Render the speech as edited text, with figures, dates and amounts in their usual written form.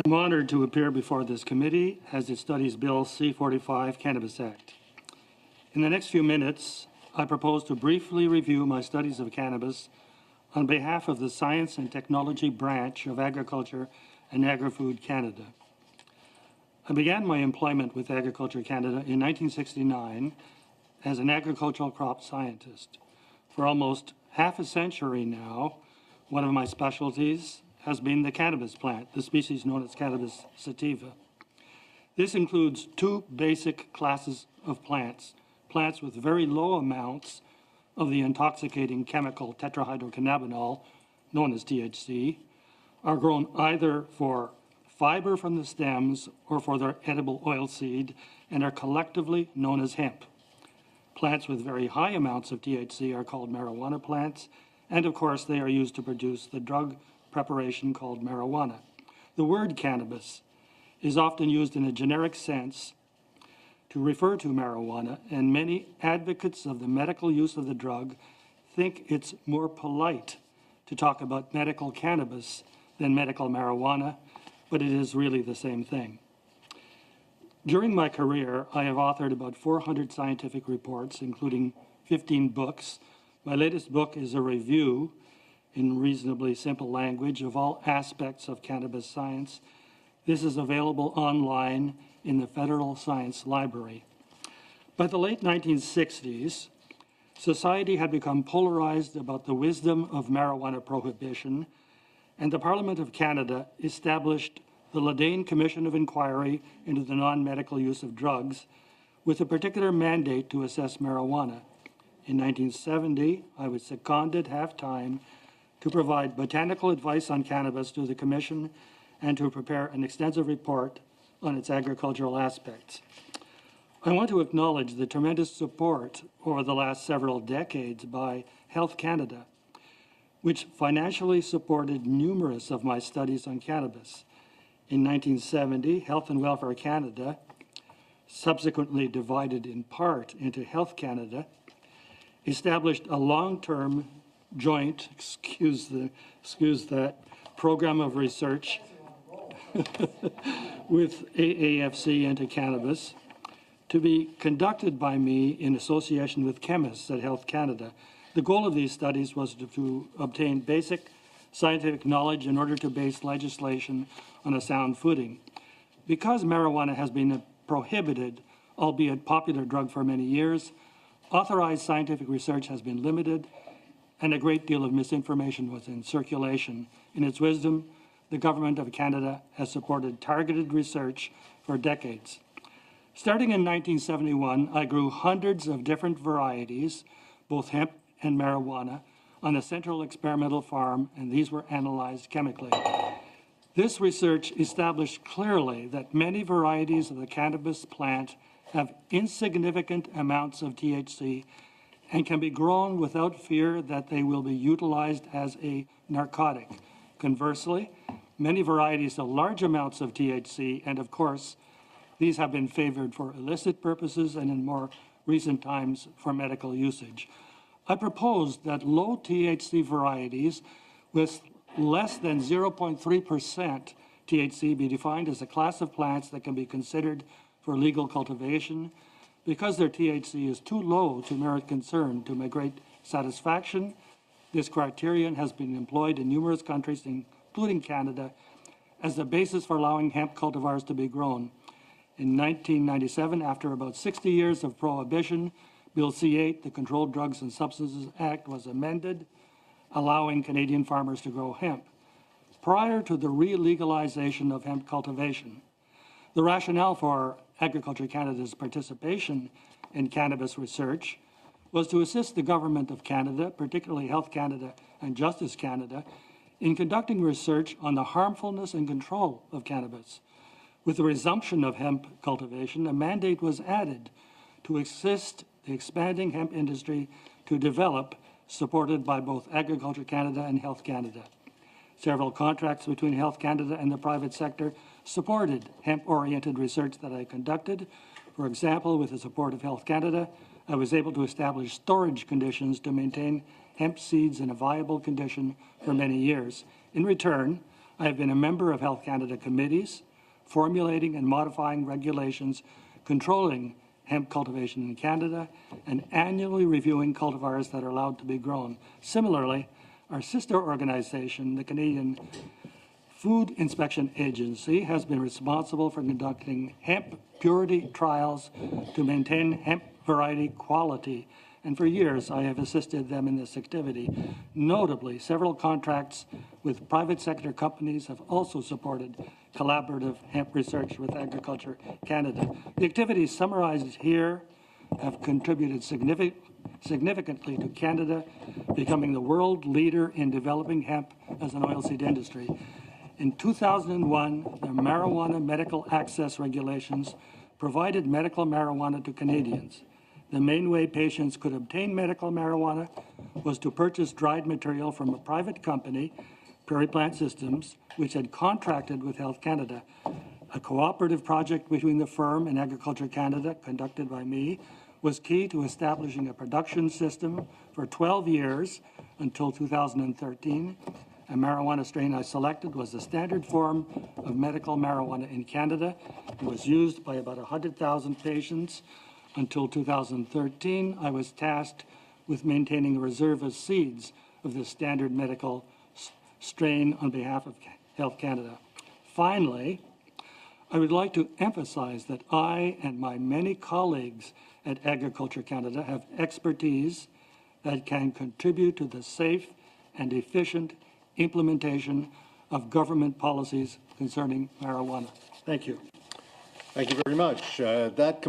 I'm honored to appear before this committee as it studies Bill C-45 Cannabis Act. In the next few minutes, I propose to briefly review my studies of cannabis on behalf of the Science and Technology Branch of Agriculture and Agri-Food Canada. I began my employment with Agriculture Canada in 1969 as an agricultural crop scientist. For almost half a century now, one of my specialties has been the cannabis plant, the species known as Cannabis sativa. This includes two basic classes of plants, plants with very low amounts of the intoxicating chemical tetrahydrocannabinol, known as THC, are grown either for fiber from the stems or for their edible oil seed and are collectively known as hemp. Plants with very high amounts of THC are called marijuana plants, and of course they are used to produce the drug preparation called marijuana. The word cannabis is often used in a generic sense to refer to marijuana, and many advocates of the medical use of the drug think it's more polite to talk about medical cannabis than medical marijuana, but it is really the same thing. During my career, I have authored about 400 scientific reports, including 15 books. My latest book is a review in reasonably simple language of all aspects of cannabis science. This is available online in the Federal Science Library. By the late 1960s, society had become polarized about the wisdom of marijuana prohibition, and the Parliament of Canada established the Ledane Commission of Inquiry into the Non-Medical Use of Drugs with a particular mandate to assess marijuana. In 1970, I was seconded half-time to provide botanical advice on cannabis to the Commission and to prepare an extensive report on its agricultural aspects. I want to acknowledge the tremendous support over the last several decades by Health Canada, which financially supported numerous of my studies on cannabis. In 1970, Health and Welfare Canada, subsequently divided in part into Health Canada, established a long-term joint, excuse that, program of research with AAFC into cannabis to be conducted by me in association with chemists at Health Canada. The goal of these studies was to obtain basic scientific knowledge in order to base legislation on a sound footing. Because marijuana has been a prohibited, albeit popular drug for many years, authorized scientific research has been limited, and a great deal of misinformation was in circulation. In its wisdom, the Government of Canada has supported targeted research for decades. Starting in 1971, I grew hundreds of different varieties, both hemp and marijuana, on a central experimental farm, and these were analyzed chemically. This research established clearly that many varieties of the cannabis plant have insignificant amounts of THC and can be grown without fear that they will be utilized as a narcotic. Conversely, many varieties have large amounts of THC, and of course, these have been favored for illicit purposes and in more recent times for medical usage. I propose that low THC varieties with less than 0.3% THC be defined as a class of plants that can be considered for legal cultivation. Because their THC is too low to merit concern, to my great satisfaction, this criterion has been employed in numerous countries, including Canada, as the basis for allowing hemp cultivars to be grown. In 1997, after about 60 years of prohibition, Bill C-8, the Controlled Drugs and Substances Act, was amended, allowing Canadian farmers to grow hemp. Prior to the re-legalization of hemp cultivation, the rationale for Agriculture Canada's participation in cannabis research was to assist the Government of Canada, particularly Health Canada and Justice Canada, in conducting research on the harmfulness and control of cannabis. With the resumption of hemp cultivation, a mandate was added to assist the expanding hemp industry to develop, supported by both Agriculture Canada and Health Canada. Several contracts between Health Canada and the private sector supported hemp-oriented research that I conducted. For example, with the support of Health Canada, I was able to establish storage conditions to maintain hemp seeds in a viable condition for many years. In return, I have been a member of Health Canada committees, formulating and modifying regulations controlling hemp cultivation in Canada, and annually reviewing cultivars that are allowed to be grown. Similarly, our sister organization, the Canadian Food Inspection Agency, has been responsible for conducting hemp purity trials to maintain hemp variety quality, and for years I have assisted them in this activity. Notably, several contracts with private sector companies have also supported collaborative hemp research with Agriculture Canada. The activities summarized here have contributed significantly to Canada becoming the world leader in developing hemp as an oilseed industry. In 2001, the Marijuana Medical Access Regulations provided medical marijuana to Canadians. The main way patients could obtain medical marijuana was to purchase dried material from a private company, Prairie Plant Systems, which had contracted with Health Canada. A cooperative project between the firm and Agriculture Canada, conducted by me, was key to establishing a production system for 12 years until 2013. A marijuana strain I selected was the standard form of medical marijuana in Canada. It was used by about 100,000 patients. Until 2013, I was tasked with maintaining a reserve of seeds of this standard medical strain on behalf of Health Canada. Finally, I would like to emphasize that I and my many colleagues at Agriculture Canada have expertise that can contribute to the safe and efficient implementation of government policies concerning marijuana. Thank you. Thank you very much. That